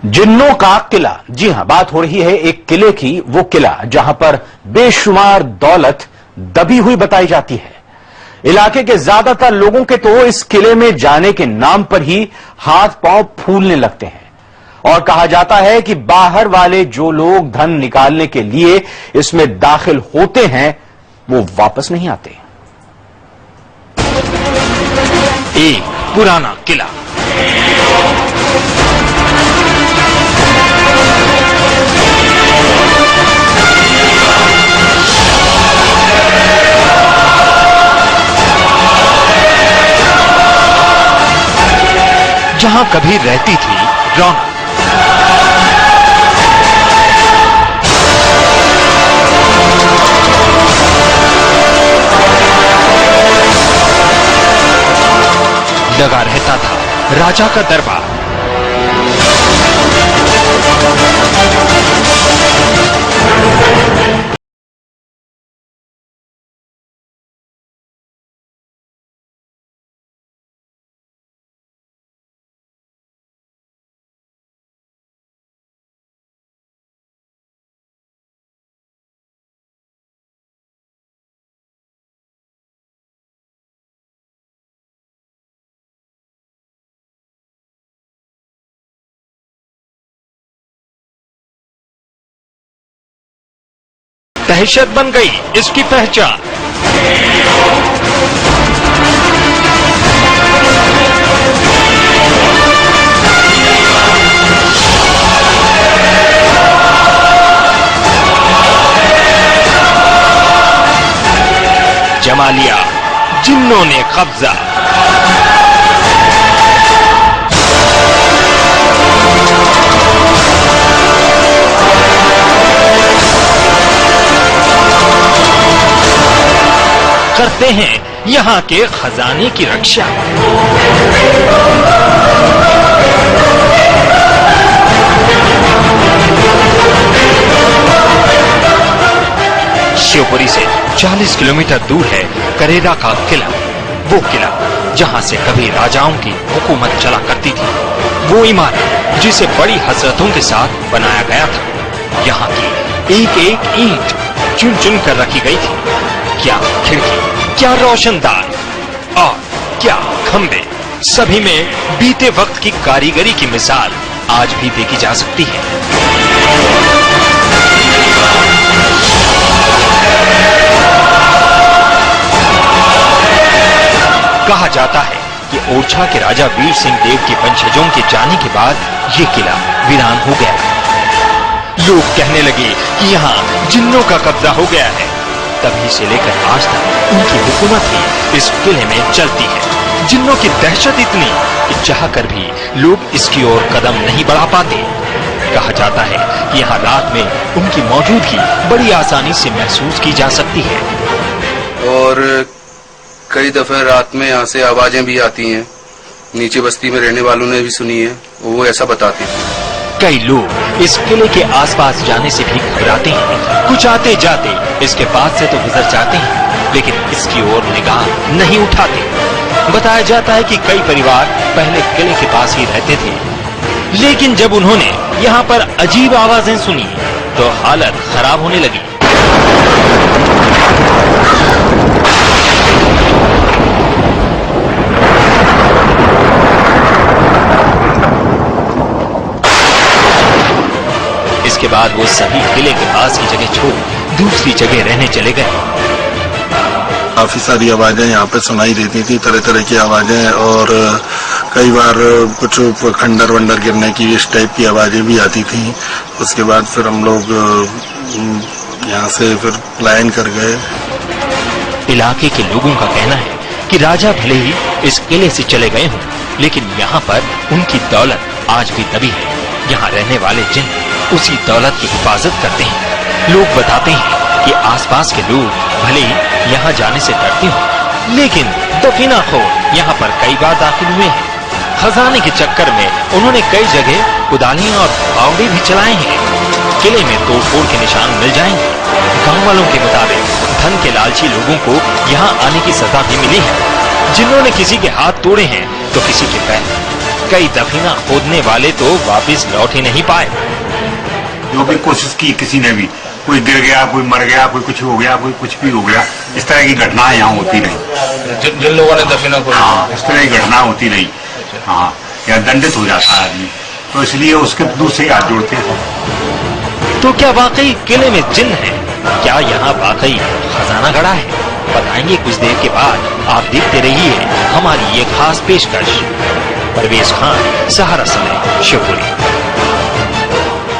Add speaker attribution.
Speaker 1: जिन्नों का किला। जी हां, बात हो रही है एक किले की, वो किला जहां पर बेशुमार दौलत दबी हुई बताई जाती है। इलाके के ज्यादातर लोगों के तो इस किले में जाने के नाम पर ही हाथ पांव फूलने लगते हैं और कहा जाता है कि बाहर वाले जो लोग धन निकालने के लिए इसमें दाखिल होते हैं वो वापस नहीं आते।
Speaker 2: एक पुराना किला। जहां कभी रहती थी रौनक। लगा रहता था राजा का दरबार। दहशत बन गई इसकी पहचान। जमा लिया जिन्नों ने कब्जा। करते हैं यहां के खजाने की रक्षा। शिवपुरी से 40 किलोमीटर दूर है करेरा का किला। वो किला जहां से कभी राजाओं की हुकूमत चला करती थी। वो इमारत जिसे बड़ी हसरतों के साथ बनाया गया था। यहाँ की एक एक ईंट चुन चुन कर रखी गई थी। क्या खिड़की, क्या रोशनदान और क्या खंबे, सभी में बीते वक्त की कारीगरी की मिसाल आज भी देखी जा सकती है। कहा जाता है कि ओरछा के राजा वीर सिंह देव के वंशजों के जाने के बाद ये किला वीरान हो गया। लोग कहने लगे कि यहाँ जिन्नों का कब्जा हो गया है। तभी से लेकर आज तक उनकी हुकूमत ही इस किले में चलती है। जिन्नों की दहशत इतनी कि चाहकर भी लोग इसकी ओर कदम नहीं बढ़ा पाते। कहा जाता है कि यहाँ रात में उनकी मौजूदगी बड़ी आसानी से महसूस की जा सकती है।
Speaker 3: और कई दफे रात में यहाँ से आवाजें भी आती हैं। नीचे बस्ती में रहने वालों ने भी सुनी है, वो ऐसा बताते हैं।
Speaker 2: कई लोग इस किले के आसपास जाने से भी घबराते हैं। कुछ आते जाते इसके पास से तो गुजर जाते हैं, लेकिन इसकी ओर निगाह नहीं उठाते। बताया जाता है कि कई परिवार पहले किले के पास ही रहते थे, लेकिन जब उन्होंने यहाँ पर अजीब आवाजें सुनी तो हालत खराब होने लगी। इसके बाद वो सभी किले के पास की जगह छोड़ दूसरी जगह रहने चले गए।
Speaker 4: काफी सारी आवाजें यहाँ पे सुनाई देती थी, तरह तरह की आवाजें, और कई बार कुछ खंडर वंडर गिरने की इस टाइप की आवाजें भी आती थी। उसके बाद फिर हम लोग यहाँ से फिर पलायन कर गए।
Speaker 2: इलाके के लोगों का कहना है कि राजा भले ही इस किले से चले गए हों, लेकिन यहाँ पर उनकी दौलत आज भी दबी है। यहाँ रहने वाले जिन्न उसी दौलत की हिफाजत करते हैं। लोग बताते हैं कि आसपास के लोग भले ही यहाँ जाने से डरते हों, लेकिन दफीनाखोर यहाँ पर कई बार दाखिल हुए हैं। खजाने के चक्कर में उन्होंने कई जगह कुदालियां और फावड़े भी चलाए हैं। किले में तोड़फोड़ के निशान मिल जाएंगे। गांव वालों के मुताबिक धन के लालची लोगों को यहाँ आने की सजा भी मिली है। जिन्होंने किसी के हाथ तोड़े हैं तो किसी के पैर। कई दफीना खोदने वाले तो वापस लौट ही नहीं पाए।
Speaker 5: जो भी कोशिश की किसी ने भी, कोई गिर गया, कोई मर गया, कोई कुछ हो गया, कोई कुछ भी हो गया, इस तरह की घटनाएं यहाँ होती रही।
Speaker 3: जिन लोगों ने दफीना खोदा,
Speaker 5: हाँ, इस तरह की घटना होती रही। हाँ, या दंडित हो जाता है आदमी, तो इसलिए उसके दूसरे हाथ जोड़ते हैं।
Speaker 2: तो क्या वाकई किले में जिन्न है? क्या यहाँ वाकई खजाना गड़ा है? बताएंगे कुछ देर के बाद। आप देखते रहिए हमारी ये खास पेशकश। परवेज खान, सहारा समय, शिवपुरी।